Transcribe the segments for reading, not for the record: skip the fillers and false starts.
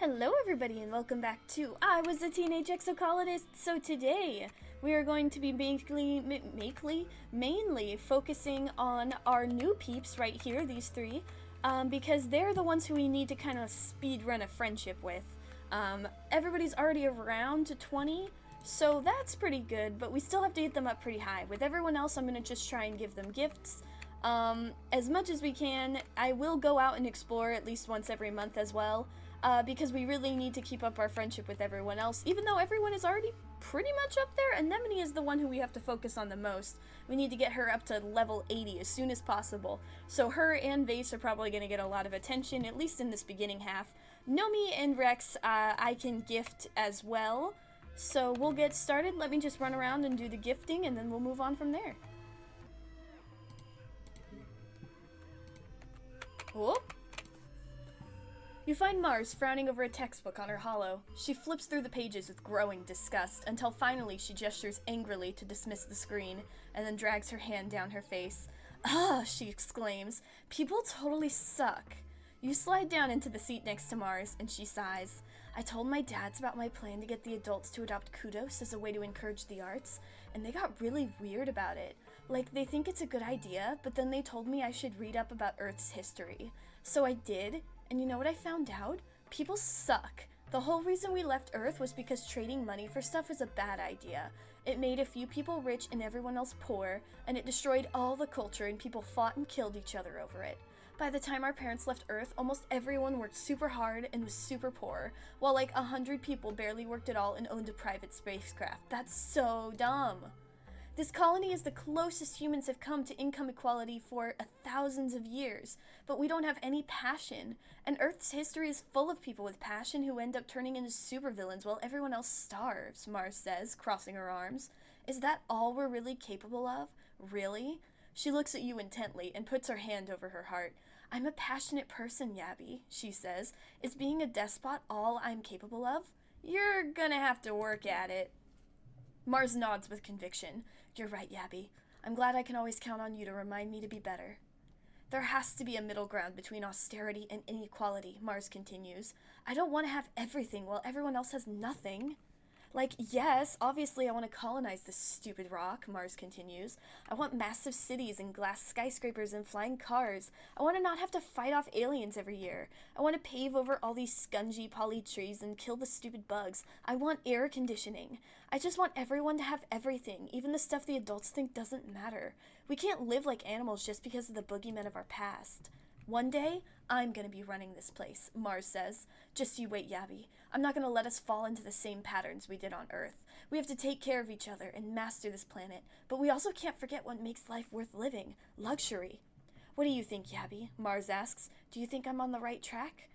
Hello everybody and welcome back to I Was a Teenage Exocolonist. So today we are going to be mainly focusing on our new peeps right here, these three, because they're the ones who we need to kind of speed run a friendship with. Everybody's already around to 20, so that's pretty good, but we still have to get them up pretty high. With everyone else, I'm going to just try and give them gifts. As much as we can. I will go out and explore at least once every month as well, because we really need to keep up our friendship with everyone else. Even though everyone is already pretty much up there, Anemone is the one who we have to focus on the most. We need to get her up to level 80 as soon as possible. So her and Vase are probably going to get a lot of attention, at least in this beginning half. Nomi and Rex, I can gift as well. So we'll get started. Let me just run around and do the gifting, and then we'll move on from there. Whoop. You find Mars frowning over a textbook on her holo. She flips through the pages with growing disgust until finally she gestures angrily to dismiss the screen and then drags her hand down her face. Ugh, she exclaims. People totally suck. You slide down into the seat next to Mars and she sighs. I told my dads about my plan to get the adults to adopt kudos as a way to encourage the arts, and they got really weird about it. Like, they think it's a good idea, but then they told me I should read up about Earth's history. So I did, and you know what I found out? People suck. The whole reason we left Earth was because trading money for stuff was a bad idea. It made a few people rich and everyone else poor, and it destroyed all the culture and people fought and killed each other over it. By the time our parents left Earth, almost everyone worked super hard and was super poor, while like 100 people barely worked at all and owned a private spacecraft. That's so dumb. This colony is the closest humans have come to income equality for thousands of years, but we don't have any passion, and Earth's history is full of people with passion who end up turning into supervillains while everyone else starves, Mars says, crossing her arms. Is that all we're really capable of? Really? She looks at you intently and puts her hand over her heart. I'm a passionate person, Yabby, she says. Is being a despot all I'm capable of? You're gonna have to work at it. Mars nods with conviction. You're right, Yabby. I'm glad I can always count on you to remind me to be better. There has to be a middle ground between austerity and inequality, Mars continues. I don't want to have everything while everyone else has nothing. Like, yes, obviously I want to colonize this stupid rock, Mars continues. I want massive cities and glass skyscrapers and flying cars. I want to not have to fight off aliens every year. I want to pave over all these scungy poly trees and kill the stupid bugs. I want air conditioning. I just want everyone to have everything, even the stuff the adults think doesn't matter. We can't live like animals just because of the boogeymen of our past. One day, I'm gonna be running this place, Mars says. Just you wait, Yabby. I'm not gonna let us fall into the same patterns we did on Earth. We have to take care of each other and master this planet, but we also can't forget what makes life worth living. Luxury. What do you think, Yabby? Mars asks. Do you think I'm on the right track?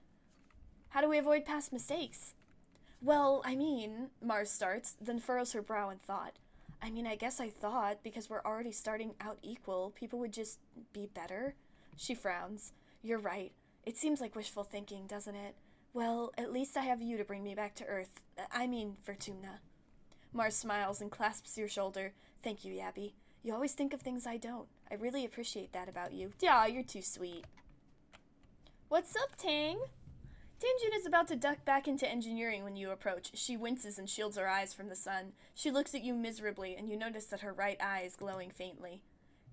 How do we avoid past mistakes? Well, Mars starts, then furrows her brow in thought. I guess I thought, because we're already starting out equal, people would just be better. She frowns. You're right. It seems like wishful thinking, doesn't it? Well, at least I have you to bring me back to Earth. Fortuna. Mars smiles and clasps your shoulder. Thank you, Yabby. You always think of things I don't. I really appreciate that about you. Aw, you're too sweet. What's up, Tang? Tanjin is about to duck back into engineering when you approach. She winces and shields her eyes from the sun. She looks at you miserably, and you notice that her right eye is glowing faintly.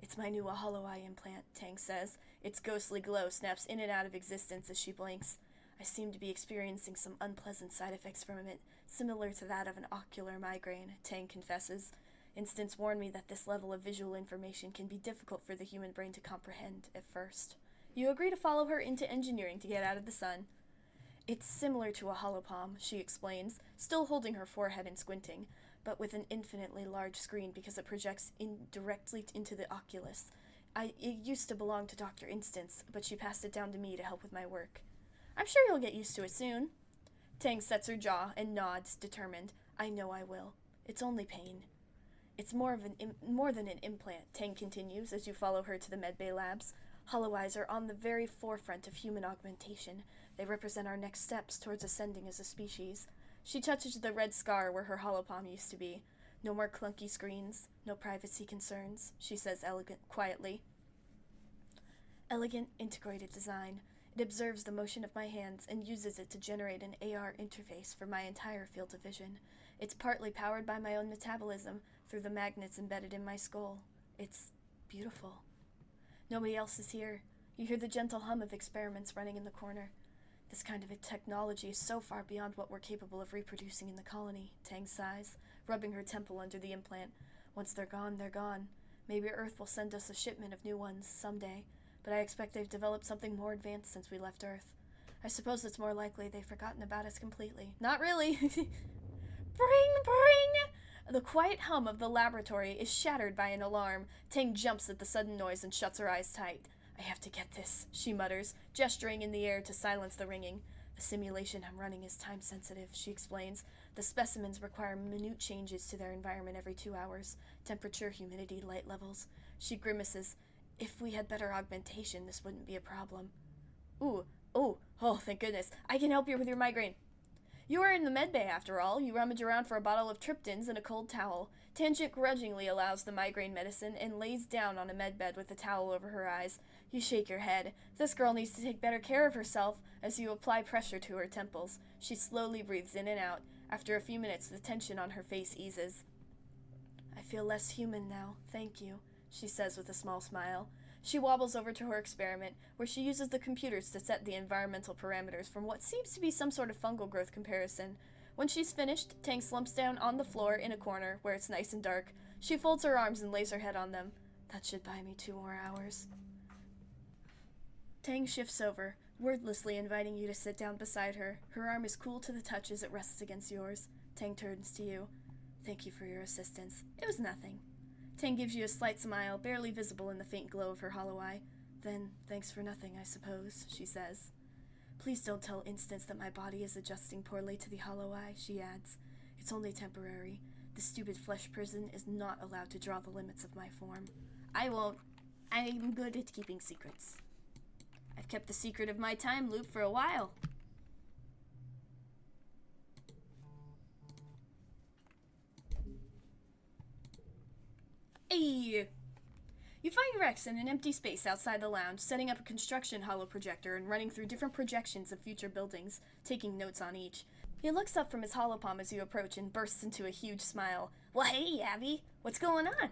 It's my new hollow eye implant, Tang says. Its ghostly glow snaps in and out of existence as she blinks. I seem to be experiencing some unpleasant side effects from it, similar to that of an ocular migraine, Tang confesses. Instincts warn me that this level of visual information can be difficult for the human brain to comprehend at first. You agree to follow her into engineering to get out of the sun. It's similar to a holopalm, she explains, still holding her forehead and squinting, but with an infinitely large screen because it projects directly into the oculus. It used to belong to Dr. Instance, but she passed it down to me to help with my work. I'm sure you'll get used to it soon. Tang sets her jaw and nods, determined. I know I will. It's only pain. It's more than an implant, Tang continues as you follow her to the medbay labs. Hollow eyes are on the very forefront of human augmentation. They represent our next steps towards ascending as a species. She touches the red scar where her holopalm used to be. No more clunky screens, no privacy concerns, she says quietly. Elegant, integrated design. It observes the motion of my hands and uses it to generate an AR interface for my entire field of vision. It's partly powered by my own metabolism through the magnets embedded in my skull. It's beautiful. Nobody else is here. You hear the gentle hum of experiments running in the corner. This kind of technology is so far beyond what we're capable of reproducing in the colony, Tang sighs, rubbing her temple under the implant. Once they're gone, they're gone. Maybe Earth will send us a shipment of new ones someday, but I expect they've developed something more advanced since we left Earth. I suppose it's more likely they've forgotten about us completely. Not really. Bring, bring! The quiet hum of the laboratory is shattered by an alarm. Tang jumps at the sudden noise and shuts her eyes tight. I have to get this, she mutters, gesturing in the air to silence the ringing. The simulation I'm running is time-sensitive, she explains. The specimens require minute changes to their environment every 2 hours. Temperature, humidity, light levels. She grimaces. If we had better augmentation, this wouldn't be a problem. Oh, thank goodness. I can help you with your migraine. You are in the med bay, after all. You rummage around for a bottle of Triptans and a cold towel. Tangent grudgingly allows the migraine medicine and lays down on a med bed with a towel over her eyes. You shake your head. This girl needs to take better care of herself as you apply pressure to her temples. She slowly breathes in and out. After a few minutes, the tension on her face eases. I feel less human now, thank you, she says with a small smile. She wobbles over to her experiment, where she uses the computers to set the environmental parameters from what seems to be some sort of fungal growth comparison. When she's finished, Tang slumps down on the floor in a corner, where it's nice and dark. She folds her arms and lays her head on them. That should buy me 2 more hours. Tang shifts over, wordlessly inviting you to sit down beside her. Her arm is cool to the touch as it rests against yours. Tang turns to you. Thank you for your assistance. It was nothing. Tang gives you a slight smile, barely visible in the faint glow of her hollow eye. Then, thanks for nothing, I suppose, she says. Please don't tell Instance that my body is adjusting poorly to the hollow eye, she adds. It's only temporary. The stupid flesh prison is not allowed to draw the limits of my form. I won't. I'm good at keeping secrets. I've kept the secret of my time loop for a while. Hey! You find Rex in an empty space outside the lounge, setting up a construction holo projector and running through different projections of future buildings, taking notes on each. He looks up from his holopalm as you approach and bursts into a huge smile. Well, hey, Abby, what's going on?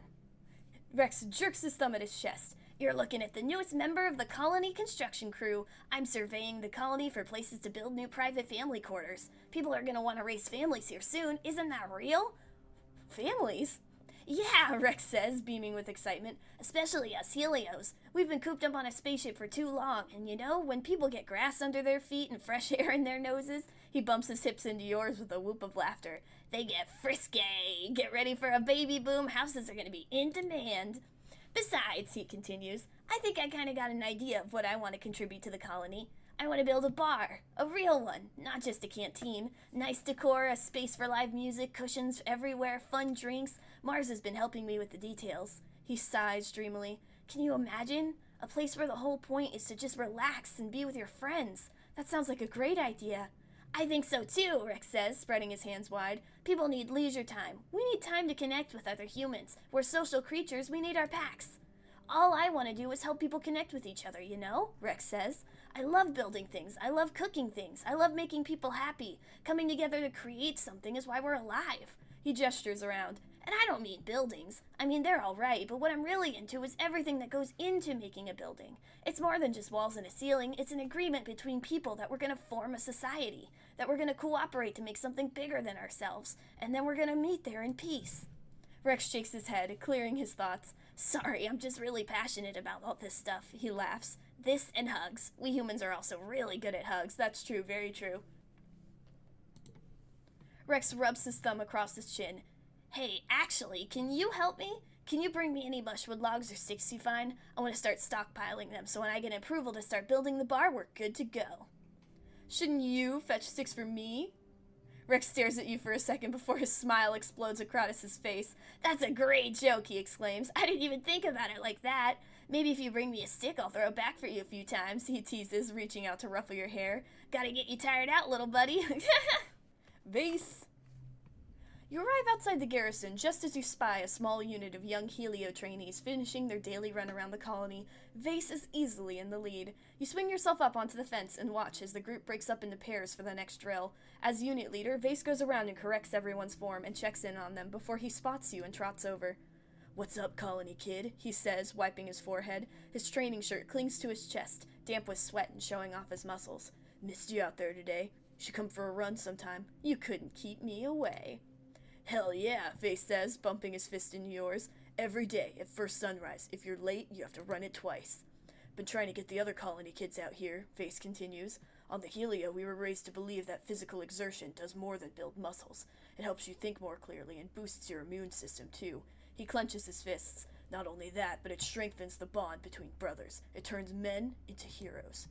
Rex jerks his thumb at his chest. You're looking at the newest member of the colony construction crew. I'm surveying the colony for places to build new private family quarters. People are gonna want to raise families here soon. Isn't that real? Families? Yeah, Rex says, beaming with excitement. Especially us helios. We've been cooped up on a spaceship for too long, and you know, when people get grass under their feet and fresh air in their noses, he bumps his hips into yours with a whoop of laughter. They get frisky. Get ready for a baby boom. Houses are gonna be in demand. Besides, he continues, I think I kind of got an idea of what I want to contribute to the colony. I want to build a bar, a real one, not just a canteen. Nice decor, a space for live music, cushions everywhere, fun drinks. Mars has been helping me with the details. He sighs dreamily. Can you imagine? A place where the whole point is to just relax and be with your friends. That sounds like a great idea. I think so too, Rex says, spreading his hands wide. People need leisure time. We need time to connect with other humans. We're social creatures, we need our packs. All I want to do is help people connect with each other, you know? Rex says. I love building things. I love cooking things. I love making people happy. Coming together to create something is why we're alive. He gestures around. And I don't mean buildings. I mean, they're all right, but what I'm really into is everything that goes into making a building. It's more than just walls and a ceiling. It's an agreement between people that we're going to form a society, that we're going to cooperate to make something bigger than ourselves, and then we're going to meet there in peace. Rex shakes his head, clearing his thoughts. Sorry, I'm just really passionate about all this stuff, he laughs. This and hugs. We humans are also really good at hugs. That's true, very true. Rex rubs his thumb across his chin. Hey, actually, can you help me? Can you bring me any brushwood logs or sticks you find? I want to start stockpiling them, so when I get approval to start building the bar, we're good to go. Shouldn't you fetch sticks for me? Rex stares at you for a second before his smile explodes across his face. That's a great joke, he exclaims. I didn't even think about it like that. Maybe if you bring me a stick, I'll throw it back for you a few times, he teases, reaching out to ruffle your hair. Gotta get you tired out, little buddy. Base. You arrive outside the garrison just as you spy a small unit of young helio trainees finishing their daily run around the colony. Vase is easily in the lead. You swing yourself up onto the fence and watch as the group breaks up into pairs for the next drill. As unit leader, Vase goes around and corrects everyone's form and checks in on them before he spots you and trots over. "What's up, colony kid?" he says, wiping his forehead. His training shirt clings to his chest, damp with sweat and showing off his muscles. "Missed you out there today. Should come for a run sometime. You couldn't keep me away." "Hell yeah," Vase says, bumping his fist into yours. "Every day, at first sunrise. If you're late, you have to run it twice." "Been trying to get the other colony kids out here," Vase continues. "On the Helio, we were raised to believe that physical exertion does more than build muscles. It helps you think more clearly and boosts your immune system, too." He clenches his fists. "Not only that, but it strengthens the bond between brothers. It turns men into heroes."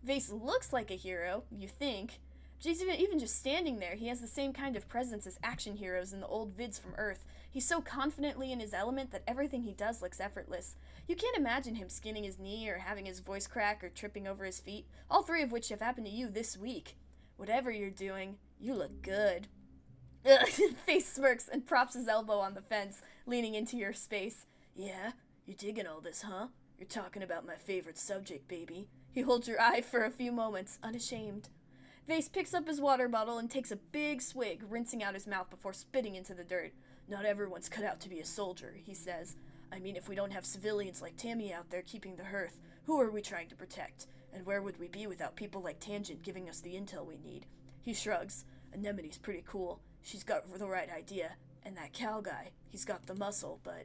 Vase looks like a hero, you think. Even just standing there, he has the same kind of presence as action heroes in the old vids from Earth. He's so confidently in his element that everything he does looks effortless. You can't imagine him skinning his knee or having his voice crack or tripping over his feet, all three of which have happened to you this week. Whatever you're doing, you look good. Face smirks and props his elbow on the fence, leaning into your space. "Yeah? You digging all this, huh? You're talking about my favorite subject, baby." He holds your eye for a few moments, unashamed. Vase picks up his water bottle and takes a big swig, rinsing out his mouth before spitting into the dirt. "Not everyone's cut out to be a soldier," he says. "I mean, if we don't have civilians like Tammy out there keeping the hearth, who are we trying to protect? And where would we be without people like Tangent giving us the intel we need?" He shrugs. "Anemone's pretty cool. She's got the right idea. And that Cal guy, he's got the muscle, but..."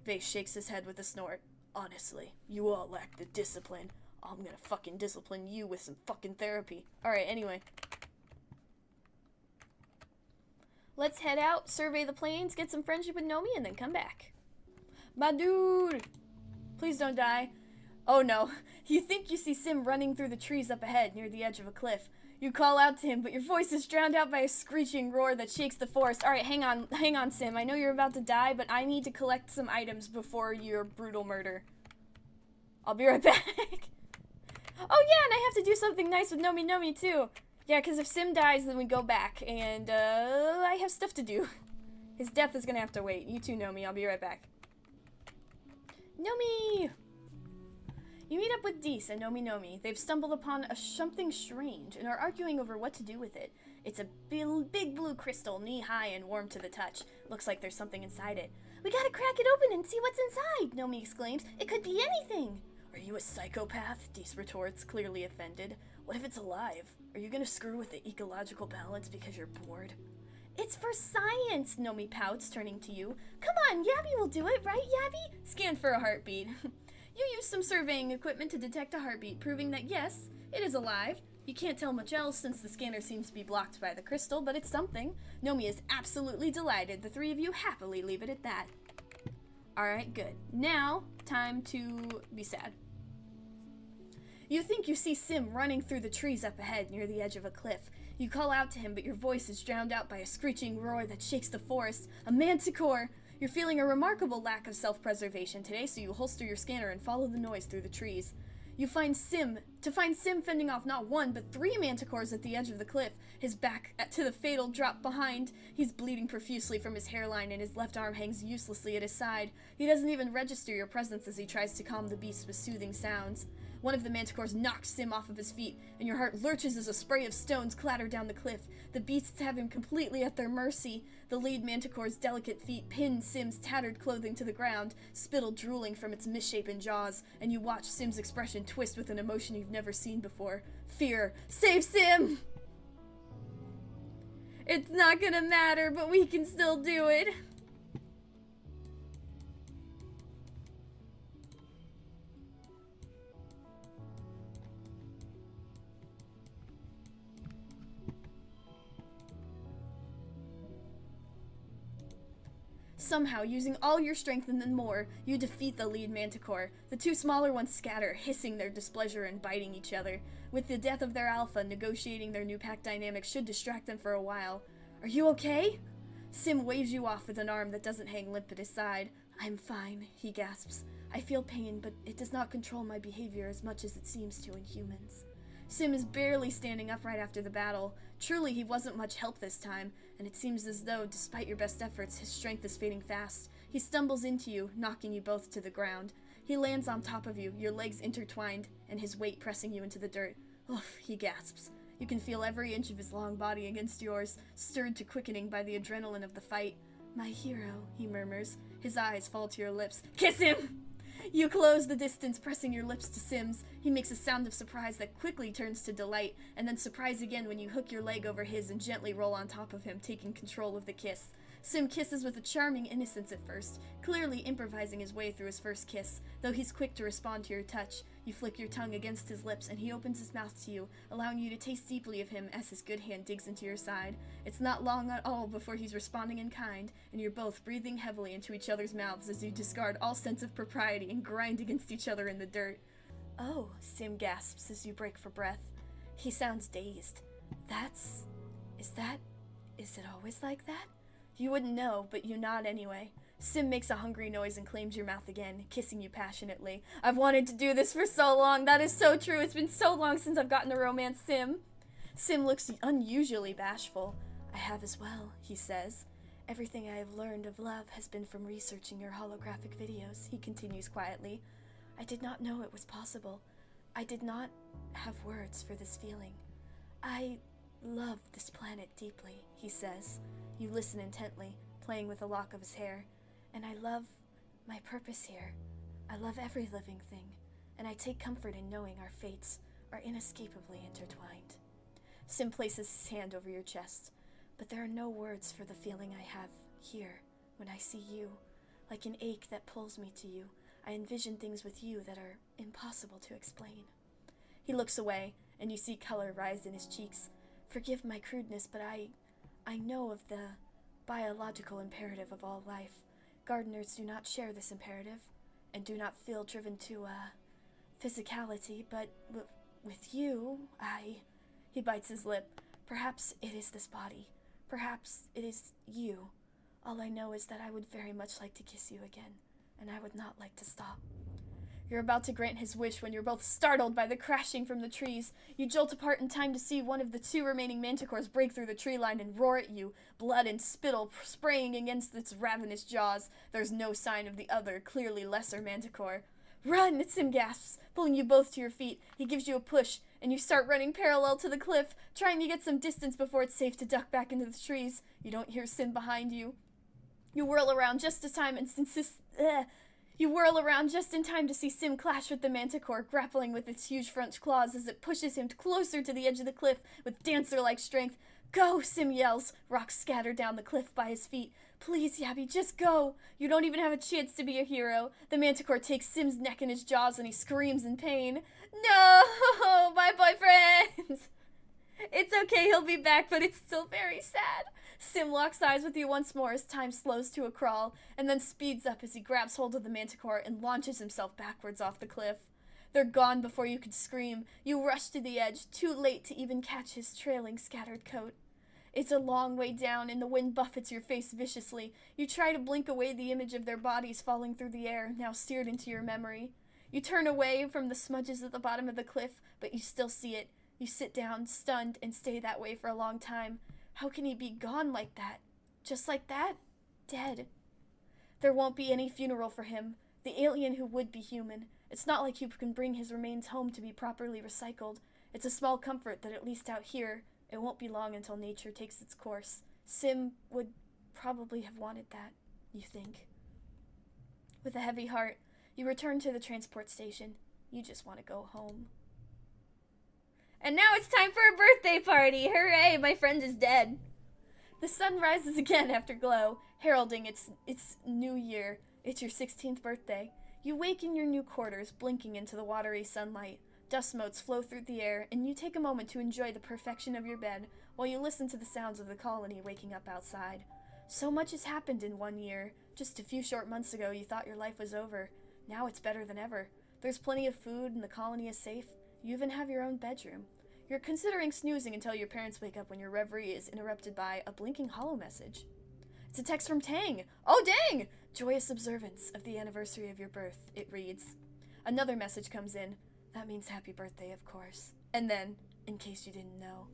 Vase shakes his head with a snort. "Honestly, you all lack the discipline. I'm gonna fucking discipline you with some fucking therapy." Alright, anyway. Let's head out, survey the plains, get some friendship with Nomi, and then come back. "My dude! Please don't die." Oh no. You think you see Sim running through the trees up ahead near the edge of a cliff. You call out to him, but your voice is drowned out by a screeching roar that shakes the forest. Alright, hang on, Sim. I know you're about to die, but I need to collect some items before your brutal murder. I'll be right back. Oh yeah, and I have to do something nice with Nomi too. Yeah, because if Sim dies, then we go back, and I have stuff to do. His death is gonna have to wait. You too, Nomi. I'll be right back. Nomi! You meet up with Dees and Nomi. They've stumbled upon something strange and are arguing over what to do with it. It's a big blue crystal, knee-high and warm to the touch. Looks like there's something inside it. "We gotta crack it open and see what's inside," Nomi exclaims. "It could be anything." "Are you a psychopath?" Dees retorts, clearly offended. "What if it's alive? Are you gonna screw with the ecological balance because you're bored?" "It's for science," Nomi pouts, turning to you. "Come on, Yabby will do it, right, Yabby?" Scan for a heartbeat. You use some surveying equipment to detect a heartbeat, proving that yes, it is alive. You can't tell much else since the scanner seems to be blocked by the crystal, but it's something. Nomi is absolutely delighted. The three of you happily leave it at that. Alright, good. Now, time to be sad. You think you see Sim running through the trees up ahead near the edge of a cliff. You call out to him, but your voice is drowned out by a screeching roar that shakes the forest. A manticore! You're feeling a remarkable lack of self-preservation today, so you holster your scanner and follow the noise through the trees. You find Sim fending off not one, but 3 manticores at the edge of the cliff, his back to the fatal drop behind. He's bleeding profusely from his hairline, and his left arm hangs uselessly at his side. He doesn't even register your presence as he tries to calm the beast with soothing sounds. One of the manticores knocks Sim off of his feet, and your heart lurches as a spray of stones clatter down the cliff. The beasts have him completely at their mercy. The lead manticore's delicate feet pin Sim's tattered clothing to the ground, spittle drooling from its misshapen jaws, and you watch Sim's expression twist with an emotion you've never seen before. Fear. Save Sim! It's not gonna matter, but we can still do it. Somehow, using all your strength and then more, you defeat the lead manticore. The 2 smaller ones scatter, hissing their displeasure and biting each other. With the death of their alpha, negotiating their new pack dynamics should distract them for a while. Are you okay? Sim waves you off with an arm that doesn't hang limp at his side. I'm fine, he gasps. I feel pain, but it does not control my behavior as much as it seems to in humans. Sim is barely standing upright after the battle. Truly, he wasn't much help this time, and it seems as though, despite your best efforts, his strength is fading fast. He stumbles into you, knocking you both to the ground. He lands on top of you, your legs intertwined, and his weight pressing you into the dirt. Oof, he gasps. You can feel every inch of his long body against yours, stirred to quickening by the adrenaline of the fight. My hero, he murmurs. His eyes fall to your lips. Kiss him! You close the distance, pressing your lips to Sim's. He makes a sound of surprise that quickly turns to delight, and then surprise again when you hook your leg over his and gently roll on top of him, taking control of the kiss. Sim kisses with a charming innocence at first, clearly improvising his way through his first kiss, though he's quick to respond to your touch. You flick your tongue against his lips, and he opens his mouth to you, allowing you to taste deeply of him as his good hand digs into your side. It's not long at all before he's responding in kind, and you're both breathing heavily into each other's mouths as you discard all sense of propriety and grind against each other in the dirt. Oh, Sim gasps as you break for breath. He sounds dazed. Is it always like that? You wouldn't know, but you nod anyway. Sim makes a hungry noise and claims your mouth again, kissing you passionately. I've wanted to do this for so long. That is so true. It's been so long since I've gotten to romance Sim. Sim looks unusually bashful. I have as well, he says. Everything I have learned of love has been from researching your holographic videos, he continues quietly. I did not know it was possible. I did not have words for this feeling. I love this planet deeply, he says. You listen intently, playing with a lock of his hair. And I love my purpose here. I love every living thing, and I take comfort in knowing our fates are inescapably intertwined. Sim places his hand over your chest, but there are no words for the feeling I have here when I see you. Like an ache that pulls me to you, I envision things with you that are impossible to explain. He looks away, and you see color rise in his cheeks. Forgive my crudeness, but I know of the biological imperative of all life. Gardeners do not share this imperative, and do not feel driven to, physicality, but with you, He bites his lip. Perhaps it is this body. Perhaps it is you. All I know is that I would very much like to kiss you again, and I would not like to stop. You're about to grant his wish when you're both startled by the crashing from the trees. You jolt apart in time to see one of the two remaining Manticores break through the tree line and roar at you, blood and spittle spraying against its ravenous jaws. There's no sign of the other, clearly lesser Manticore. Run! Sim gasps, pulling you both to your feet. He gives you a push, and you start running parallel to the cliff, trying to get some distance before it's safe to duck back into the trees. You don't hear Sim behind you. You whirl around just in time to see Sim clash with the Manticore, grappling with its huge front claws as it pushes him closer to the edge of the cliff with dancer-like strength. Go, Sim yells. Rocks scatter down the cliff by his feet. Please, Yabby, just go. You don't even have a chance to be a hero. The Manticore takes Sim's neck in his jaws and he screams in pain. No, my boyfriend! It's okay, he'll be back, but it's still very sad. Sim locks eyes with you once more as time slows to a crawl, and then speeds up as he grabs hold of the Manticore and launches himself backwards off the cliff. They're gone before you could scream. You rush to the edge, too late to even catch his trailing, scattered coat. It's a long way down, and the wind buffets your face viciously. You try to blink away the image of their bodies falling through the air, now seared into your memory. You turn away from the smudges at the bottom of the cliff, but you still see it. You sit down, stunned, and stay that way for a long time. How can he be gone like that? Just like that? Dead. There won't be any funeral for him, the alien who would be human. It's not like you can bring his remains home to be properly recycled. It's a small comfort that at least out here, it won't be long until nature takes its course. Sim would probably have wanted that, you think. With a heavy heart, you return to the transport station. You just want to go home. And now it's time for a birthday party! Hooray, my friend is dead. The sun rises again after glow, heralding its new year. It's your 16th birthday. You wake in your new quarters, blinking into the watery sunlight. Dust motes flow through the air, and you take a moment to enjoy the perfection of your bed while you listen to the sounds of the colony waking up outside. So much has happened in 1 year. Just a few short months ago, you thought your life was over. Now it's better than ever. There's plenty of food, and the colony is safe. You even have your own bedroom. You're considering snoozing until your parents wake up when your reverie is interrupted by a blinking holo message. It's a text from Tang. Oh, dang! Joyous observance of the anniversary of your birth, it reads. Another message comes in. That means happy birthday, of course. And then, in case you didn't know,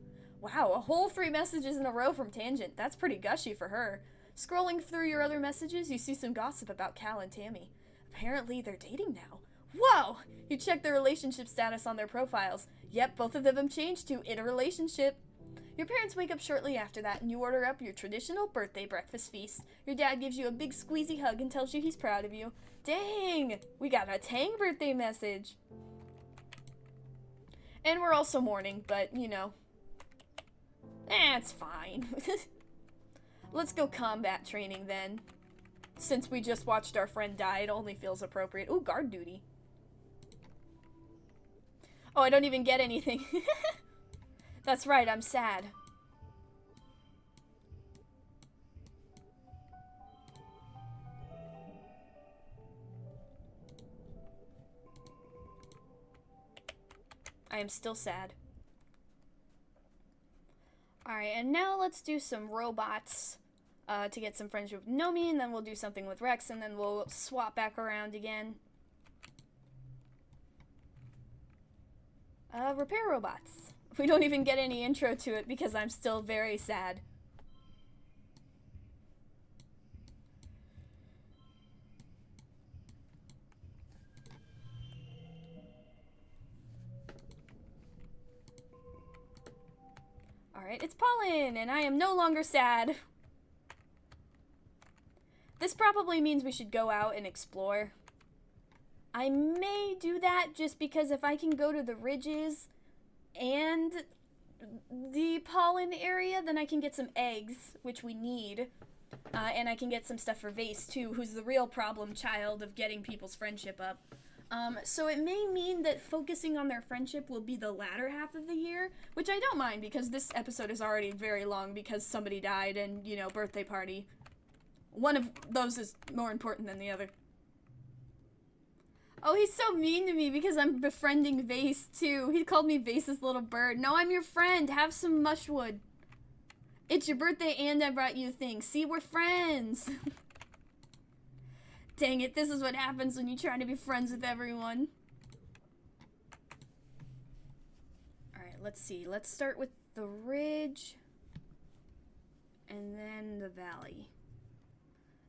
Wow, a whole 3 messages in a row from Tangent. That's pretty gushy for her. Scrolling through your other messages, you see some gossip about Cal and Tammy. Apparently, they're dating now. Whoa! You check their relationship status on their profiles. Yep, both of them have changed to in a relationship. Your parents wake up shortly after that, and you order up your traditional birthday breakfast feast. Your dad gives you a big squeezy hug and tells you he's proud of you. Dang! We got a Tang birthday message. And we're also mourning, but, you know. It's fine. Let's go combat training then. Since we just watched our friend die, it only feels appropriate. Ooh, guard duty. Oh, I don't even get anything. That's right, I'm sad. I am still sad. Alright, and now let's do some robots to get some friendship with Nomi, and then we'll do something with Rex, and then we'll swap back around again. Repair robots. We don't even get any intro to it because I'm still very sad. Alright, it's pollen, and I am no longer sad. This probably means we should go out and explore. I may do that just because if I can go to the ridges and the pollen area, then I can get some eggs, which we need. And I can get some stuff for Vase, too, who's the real problem child of getting people's friendship up. So it may mean that focusing on their friendship will be the latter half of the year, which I don't mind because this episode is already very long because somebody died and, you know, birthday party. One of those is more important than the other. Oh, he's so mean to me because I'm befriending Vase, too. He called me Vase's little bird. No, I'm your friend. Have some mushwood. It's your birthday and I brought you a thing. See, we're friends. Dang it, this is what happens when you try to be friends with everyone. Alright, let's see. Let's start with the ridge. And then the valley.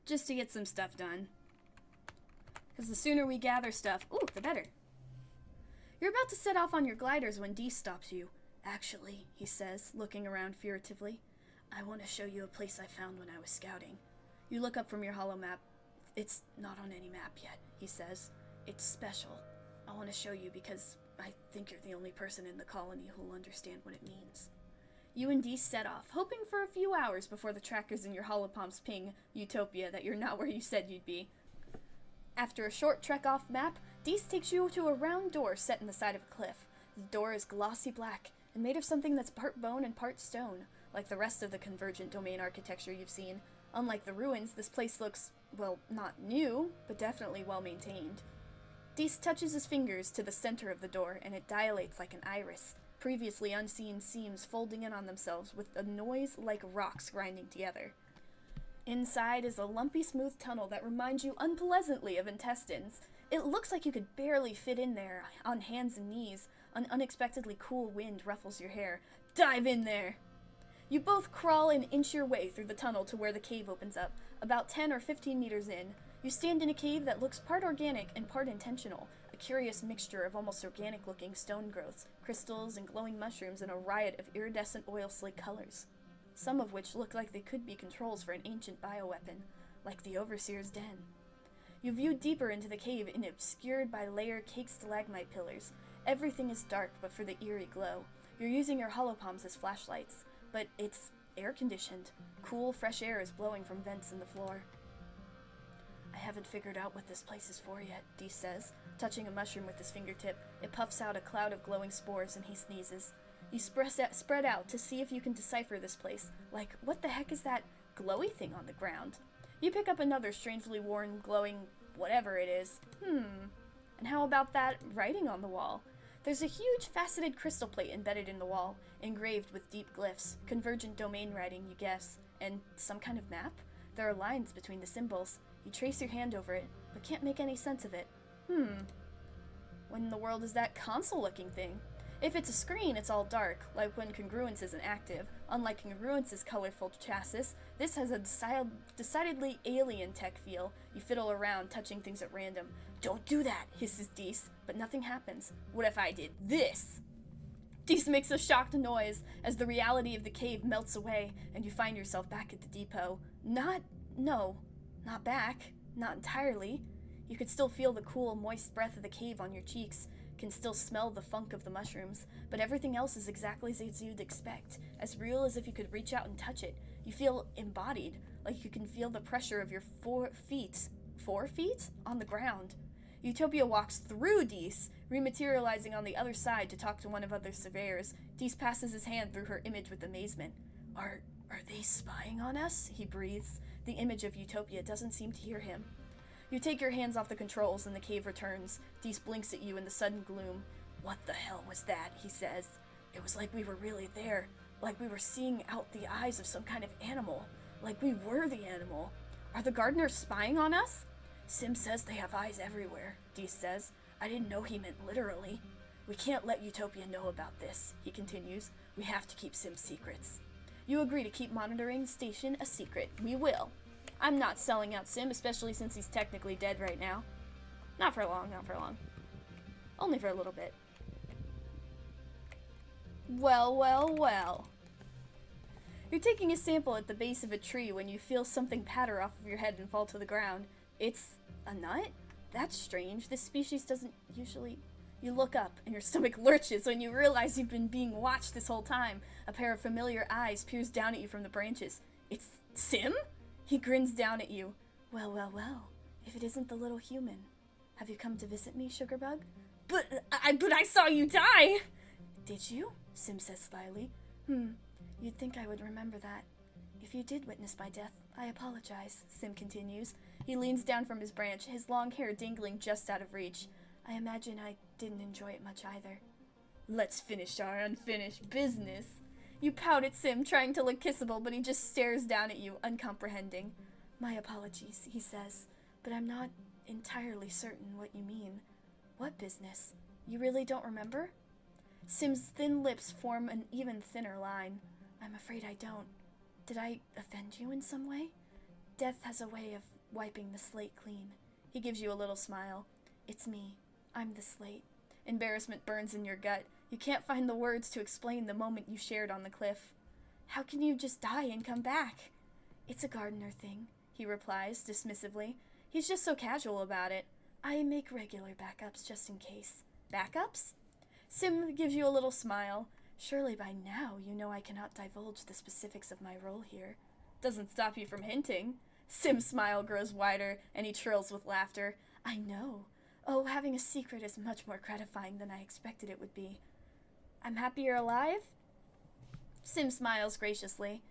Just to get some stuff done. Because the sooner we gather stuff, ooh, the better. You're about to set off on your gliders when Dee stops you. Actually, he says, looking around furtively, I want to show you a place I found when I was scouting. You look up from your holo map. It's not on any map yet, he says. It's special. I want to show you because I think you're the only person in the colony who'll understand what it means. You and Dee set off, hoping for a few hours before the trackers in your holopomps ping Utopia that you're not where you said you'd be. After a short trek off map, Dees takes you to a round door set in the side of a cliff. The door is glossy black and made of something that's part bone and part stone, like the rest of the convergent domain architecture you've seen. Unlike the ruins, this place looks, well, not new, but definitely well maintained. Dees touches his fingers to the center of the door, and it dilates like an iris, previously unseen seams folding in on themselves with a noise like rocks grinding together. Inside is a lumpy, smooth tunnel that reminds you unpleasantly of intestines. It looks like you could barely fit in there, on hands and knees. An unexpectedly cool wind ruffles your hair. Dive in there! You both crawl and inch your way through the tunnel to where the cave opens up, about 10 or 15 meters in. You stand in a cave that looks part organic and part intentional, a curious mixture of almost organic-looking stone growths, crystals, and glowing mushrooms in a riot of iridescent oil-slick colors, some of which look like they could be controls for an ancient bioweapon, like the Overseer's Den. You view deeper into the cave and obscured by layer-caked stalagmite pillars. Everything is dark but for the eerie glow. You're using your holopalms as flashlights, but it's air-conditioned. Cool, fresh air is blowing from vents in the floor. I haven't figured out what this place is for yet, Dee says, touching a mushroom with his fingertip. It puffs out a cloud of glowing spores and he sneezes. You spread out to see if you can decipher this place. Like, what the heck is that glowy thing on the ground? You pick up another strangely worn, glowing whatever it is. And how about that writing on the wall? There's a huge faceted crystal plate embedded in the wall, engraved with deep glyphs, convergent domain writing, you guess, and some kind of map? There are lines between the symbols. You trace your hand over it, but can't make any sense of it. When in the world is that console-looking thing? If it's a screen, it's all dark, like when congruence isn't active. Unlike congruence's colorful chassis, this has a decidedly alien tech feel. You fiddle around, touching things at random. Don't do that, hisses Dees, but nothing happens. What if I did this? Dees makes a shocked noise as the reality of the cave melts away and you find yourself back at the depot. Not back. Not entirely. You could still feel the cool, moist breath of the cave on your cheeks, can still smell the funk of the mushrooms, but everything else is exactly as you'd expect, as real as if you could reach out and touch it. You feel embodied, like you can feel the pressure of your 4 feet on the ground. Utopia walks through Dees, rematerializing on the other side to talk to one of other surveyors. Dees passes his hand through her image with amazement. Are they spying on us? He breathes. The image of Utopia doesn't seem to hear him. You take your hands off the controls and the cave returns. Dees blinks at you in the sudden gloom. What the hell was that? He says. It was like we were really there. Like we were seeing out the eyes of some kind of animal. Like we were the animal. Are the gardeners spying on us? Sim says they have eyes everywhere, Dees says. I didn't know he meant literally. We can't let Utopia know about this, he continues. We have to keep Sim's secrets. You agree to keep monitoring the station a secret. We will. I'm not selling out Sim, especially since he's technically dead right now. Not for long. Only for a little bit. Well. You're taking a sample at the base of a tree when you feel something patter off of your head and fall to the ground. It's a nut? That's strange. This species doesn't usually... You look up, and your stomach lurches when you realize you've been being watched this whole time. A pair of familiar eyes peers down at you from the branches. It's Sim? He grins down at you. Well. If it isn't the little human. Have you come to visit me, Sugarbug? But I saw you die! Did you? Sim says slyly. You'd think I would remember that. If you did witness my death, I apologize, Sim continues. He leans down from his branch, his long hair dangling just out of reach. I imagine I didn't enjoy it much either. Let's finish our unfinished business. You pout at Sim, trying to look kissable, but he just stares down at you, uncomprehending. My apologies, he says, but I'm not entirely certain what you mean. What business? You really don't remember? Sim's thin lips form an even thinner line. I'm afraid I don't. Did I offend you in some way? Death has a way of wiping the slate clean. He gives you a little smile. It's me. I'm the slate. Embarrassment burns in your gut. You can't find the words to explain the moment you shared on the cliff. How can you just die and come back? It's a gardener thing, he replies dismissively. He's just so casual about it. I make regular backups just in case. Backups? Sim gives you a little smile. Surely by now you know I cannot divulge the specifics of my role here. Doesn't stop you from hinting. Sim's smile grows wider, and he trills with laughter. I know. Oh, having a secret is much more gratifying than I expected it would be. I'm happy you're alive? Sim smiles graciously.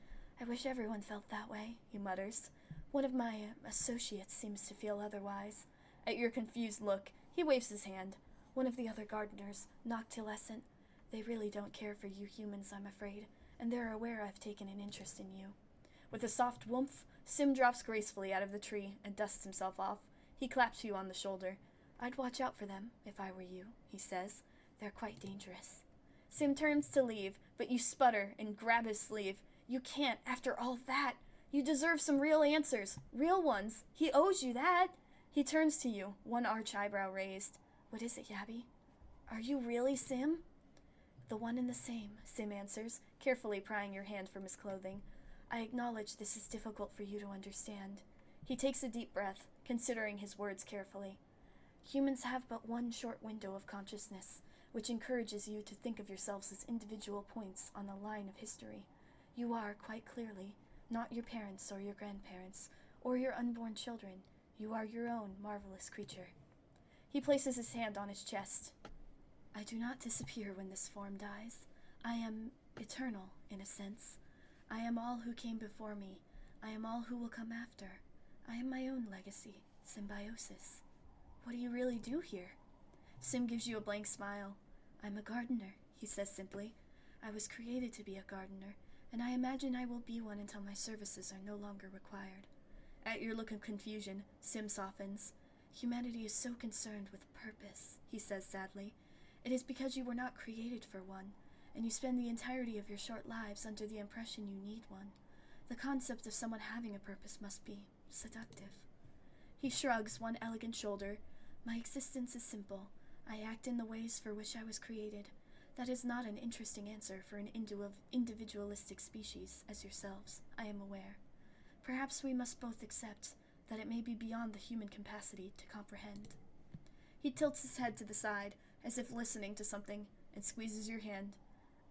I wish everyone felt that way, he mutters. One of my associates seems to feel otherwise. At your confused look, he waves his hand. One of the other gardeners, noctilescent. They really don't care for you humans, I'm afraid, and they're aware I've taken an interest in you. With a soft whoomph, Sim drops gracefully out of the tree and dusts himself off. He claps you on the shoulder. I'd watch out for them, if I were you, he says. They're quite dangerous. Sim turns to leave, but you sputter and grab his sleeve. You can't, after all that. You deserve some real answers. Real ones. He owes you that. He turns to you, one arch eyebrow raised. What is it, Yabby? Are you really Sim? The one and the same, Sim answers, carefully prying your hand from his clothing. I acknowledge this is difficult for you to understand. He takes a deep breath, considering his words carefully. Humans have but one short window of consciousness, which encourages you to think of yourselves as individual points on the line of history. You are, quite clearly, not your parents or your grandparents, or your unborn children. You are your own marvelous creature. He places his hand on his chest. I do not disappear when this form dies. I am eternal, in a sense. I am all who came before me. I am all who will come after. I am my own legacy, symbiosis. What do you really do here? Sim gives you a blank smile. I'm a gardener, he says simply. I was created to be a gardener, and I imagine I will be one until my services are no longer required. At your look of confusion, Sim softens. Humanity is so concerned with purpose, he says sadly. It is because you were not created for one, and you spend the entirety of your short lives under the impression you need one. The concept of someone having a purpose must be seductive. He shrugs one elegant shoulder. My existence is simple. I act in the ways for which I was created. That is not an interesting answer for an individualistic species as yourselves, I am aware. Perhaps we must both accept that it may be beyond the human capacity to comprehend. He tilts his head to the side, as if listening to something, and squeezes your hand.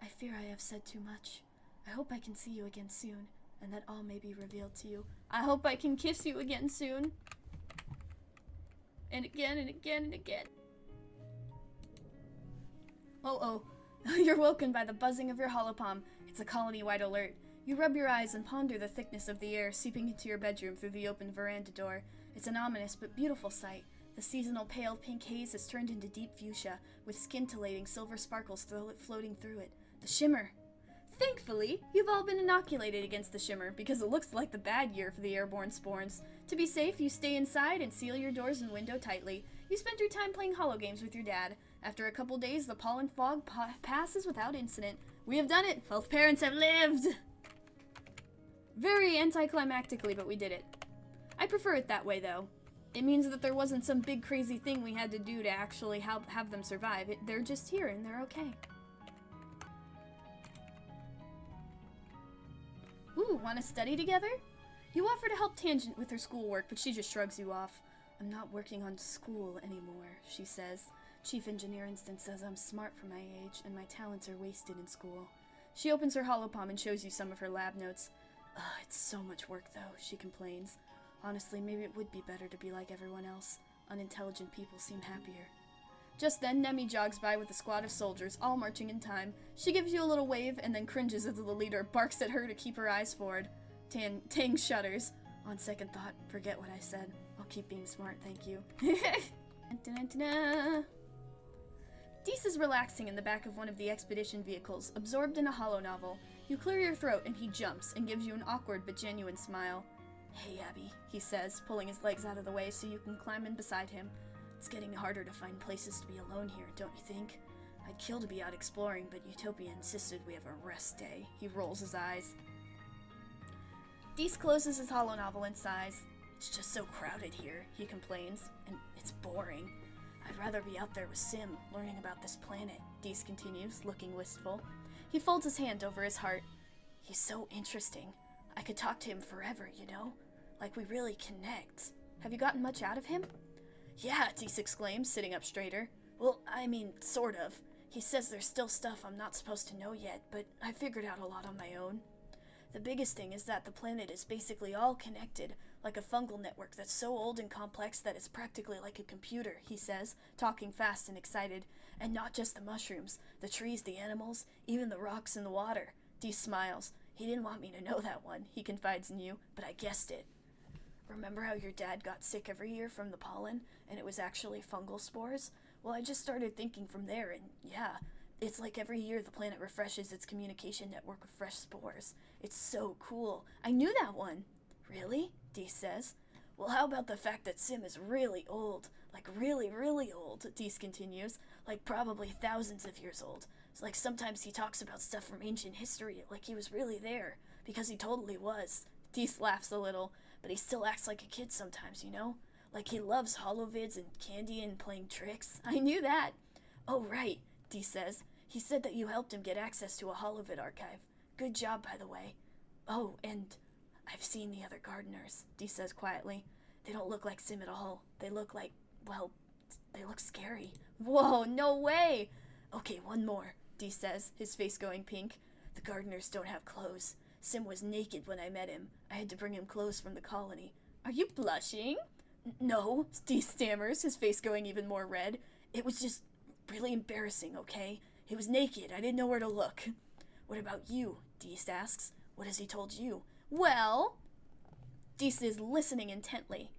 I fear I have said too much. I hope I can see you again soon, and that all may be revealed to you. I hope I can kiss you again soon. And again and again and again. Oh. You're woken by the buzzing of your holopalm. It's a colony-wide alert. You rub your eyes and ponder the thickness of the air seeping into your bedroom through the open veranda door. It's an ominous but beautiful sight. The seasonal pale pink haze has turned into deep fuchsia, with scintillating silver sparkles floating through it. The shimmer! Thankfully, you've all been inoculated against the shimmer, because it looks like the bad year for the airborne spawns. To be safe, you stay inside and seal your doors and window tightly. You spend your time playing holo games with your dad. After a couple days, the pollen fog passes without incident. We have done it! Both parents have lived! Very anticlimactically, but we did it. I prefer it that way, though. It means that there wasn't some big crazy thing we had to do to actually have them survive. They're just here, and they're okay. Ooh, want to study together? You offer to help Tangent with her schoolwork, but she just shrugs you off. I'm not working on school anymore, she says. Chief Engineer Instant says I'm smart for my age, and my talents are wasted in school. She opens her holopalm and shows you some of her lab notes. Ugh, it's so much work, though, she complains. Honestly, maybe it would be better to be like everyone else. Unintelligent people seem happier. Just then, Nemi jogs by with a squad of soldiers, all marching in time. She gives you a little wave, and then cringes as the leader barks at her to keep her eyes forward. Tang shudders. On second thought, forget what I said. I'll keep being smart, thank you. Dees is relaxing in the back of one of the expedition vehicles, absorbed in a holo novel. You clear your throat, and he jumps, and gives you an awkward but genuine smile. Hey, Abby, he says, pulling his legs out of the way so you can climb in beside him. It's getting harder to find places to be alone here, don't you think? I'd kill to be out exploring, but Utopia insisted we have a rest day. He rolls his eyes. Dees closes his holo novel and sighs. It's just so crowded here, he complains, and it's boring. I'd rather be out there with Sim, learning about this planet, Dees continues, looking wistful. He folds his hand over his heart. He's so interesting. I could talk to him forever, you know? Like we really connect. Have you gotten much out of him? Yeah, Dees exclaims, sitting up straighter. Well, I mean, sort of. He says there's still stuff I'm not supposed to know yet, but I figured out a lot on my own. The biggest thing is that the planet is basically all connected, like a fungal network that's so old and complex that it's practically like a computer, he says, talking fast and excited. And not just the mushrooms, the trees, the animals, even the rocks and the water. Dees smiles. He didn't want me to know that one, he confides in you, but I guessed it. Remember how your dad got sick every year from the pollen, and it was actually fungal spores? Well, I just started thinking from there, and yeah, it's like every year the planet refreshes its communication network with fresh spores. It's so cool. I knew that one. Really? Dees says. Well, how about the fact that Sim is really old? Like really, really old, Dees continues. Like probably thousands of years old. It's like sometimes he talks about stuff from ancient history, like he was really there. Because he totally was. Dees laughs a little, but he still acts like a kid sometimes, you know? Like he loves holovids and candy and playing tricks. I knew that. Oh, right, Dees says. He said that you helped him get access to a holovid archive. Good job, by the way. Oh, and I've seen the other gardeners, Dees says quietly. They don't look like Sim at all. They look like, well, they look scary. Whoa, no way! Okay, one more, Dees says, his face going pink. The gardeners don't have clothes. Sim was naked when I met him. I had to bring him clothes from the colony. Are you blushing? No, Dees stammers, his face going even more red. It was just really embarrassing, okay? He was naked. I didn't know where to look. What about you? Dees asks. What has he told you? Well, Dees is listening intently.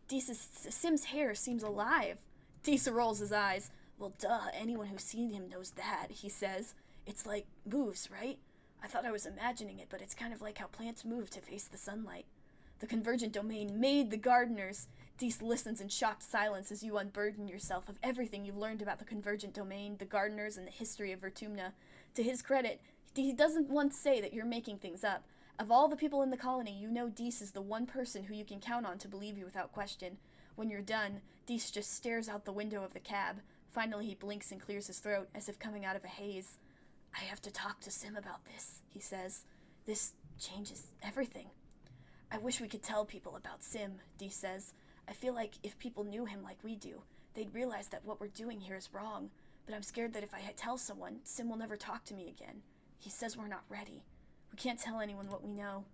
Sim's hair seems alive. Dees rolls his eyes. Well, duh, anyone who's seen him knows that, he says. It's like moves, right? I thought I was imagining it, but it's kind of like how plants move to face the sunlight. The convergent domain made the gardeners. Dees listens in shocked silence as you unburden yourself of everything you've learned about the convergent domain, the gardeners, and the history of Vertumna. To his credit, he doesn't once say that you're making things up. Of all the people in the colony, you know Dees is the one person who you can count on to believe you without question. When you're done, Dees just stares out the window of the cab. Finally, he blinks and clears his throat, as if coming out of a haze. I have to talk to Sim about this, he says. This changes everything. I wish we could tell people about Sim, Dees says. I feel like if people knew him like we do, they'd realize that what we're doing here is wrong. But I'm scared that if I tell someone, Sim will never talk to me again. He says we're not ready. We can't tell anyone what we know.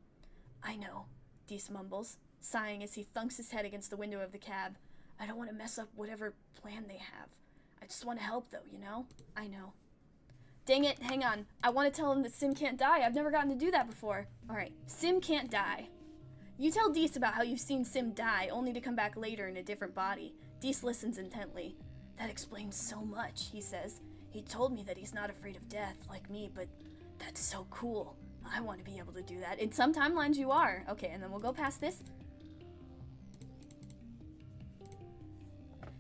I know, Dees mumbles, sighing as he thunks his head against the window of the cab. I don't want to mess up whatever plan they have. I just want to help, though, you know? I know. Dang it, hang on. I want to tell him that Sim can't die. I've never gotten to do that before. Alright, Sim can't die. You tell Dees about how you've seen Sim die, only to come back later in a different body. Dees listens intently. That explains so much, he says. He told me that he's not afraid of death, like me, but that's so cool. I want to be able to do that. In some timelines you are. Okay, and then we'll go past this.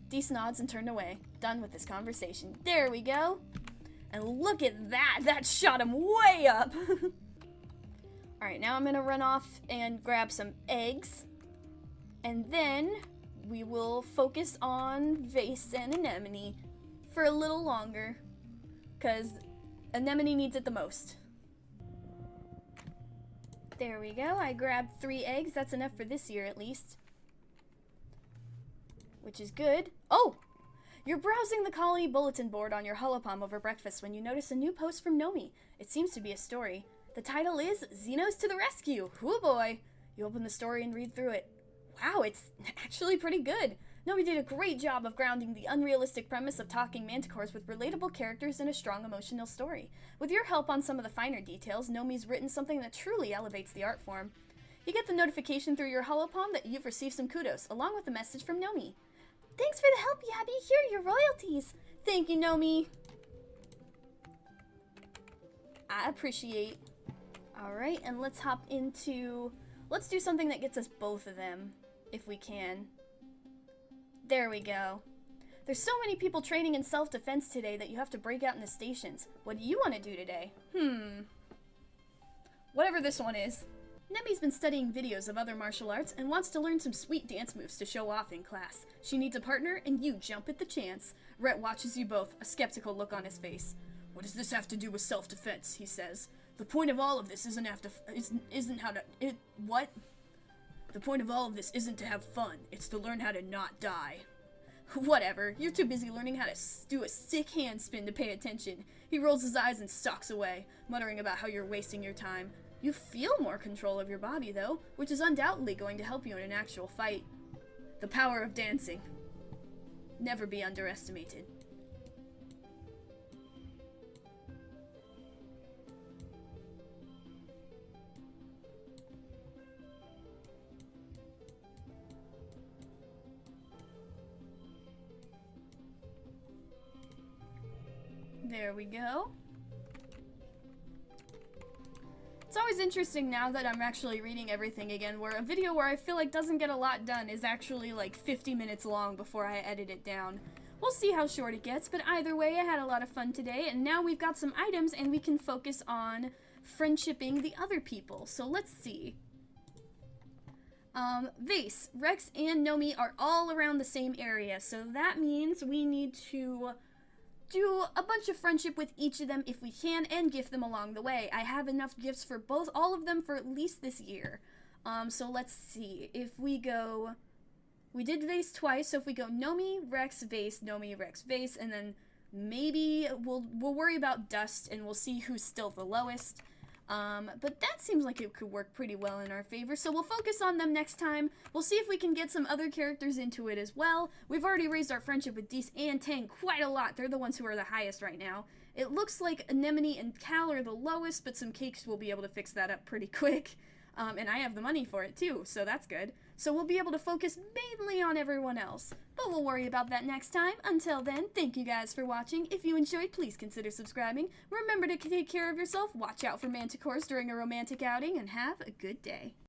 Dees nods and turned away, done with this conversation. There we go. And look at that! That shot him way up! Alright, now I'm gonna run off and grab some eggs. And then we will focus on Vase and Anemone for a little longer. Because Anemone needs it the most. There we go. I grabbed 3 eggs. That's enough for this year, at least. Which is good. Oh! You're browsing the colony bulletin board on your holopalm over breakfast when you notice a new post from Nomi. It seems to be a story. The title is Xenos to the Rescue. Hoo boy! You open the story and read through it. Wow, it's actually pretty good. Nomi did a great job of grounding the unrealistic premise of talking manticores with relatable characters and a strong emotional story. With your help on some of the finer details, Nomi's written something that truly elevates the art form. You get the notification through your holopalm that you've received some kudos, along with a message from Nomi. Thanks for the help, Yabby. Here are your royalties. Thank you, Nomi. I appreciate. Alright, and let's hop into... Let's do something that gets us both of them, if we can. There we go. There's so many people training in self-defense today that you have to break out in the stations. What do you want to do today? Whatever this one is. Nemi's been studying videos of other martial arts and wants to learn some sweet dance moves to show off in class. She needs a partner, and you jump at the chance. Rhett watches you both, a skeptical look on his face. What does this have to do with self-defense? He says. The point of all of this isn't The point of all of this isn't to have fun. It's to learn how to not die. Whatever. You're too busy learning how to do a sick handspin to pay attention. He rolls his eyes and stalks away, muttering about how you're wasting your time. You feel more control of your body, though, which is undoubtedly going to help you in an actual fight. The power of dancing. Never be underestimated. There we go. It's always interesting now that I'm actually reading everything again, where a video where I feel like doesn't get a lot done is actually like 50 minutes long before I edit it down. We'll see how short it gets, but either way, I had a lot of fun today, and now we've got some items and we can focus on friendshipping the other people. So let's see. Vase, Rex, and Nomi are all around the same area, so that means we need to do a bunch of friendship with each of them if we can, and gift them along the way. I have enough gifts for all of them for at least this year. So let's see. If we go... We did Vase twice, so if we go Nomi, Rex, Vase, Nomi, Rex, Vase, and then maybe we'll worry about Dust, and we'll see who's still the lowest. But that seems like it could work pretty well in our favor, so we'll focus on them next time. We'll see if we can get some other characters into it as well. We've already raised our friendship with Dees and Tang quite a lot. They're the ones who are the highest right now. It looks like Anemone and Cal are the lowest, but some cakes will be able to fix that up pretty quick. And I have the money for it too, so that's good. So we'll be able to focus mainly on everyone else. But we'll worry about that next time. Until then, thank you guys for watching. If you enjoyed, please consider subscribing. Remember to take care of yourself, watch out for manticores during a romantic outing, and have a good day.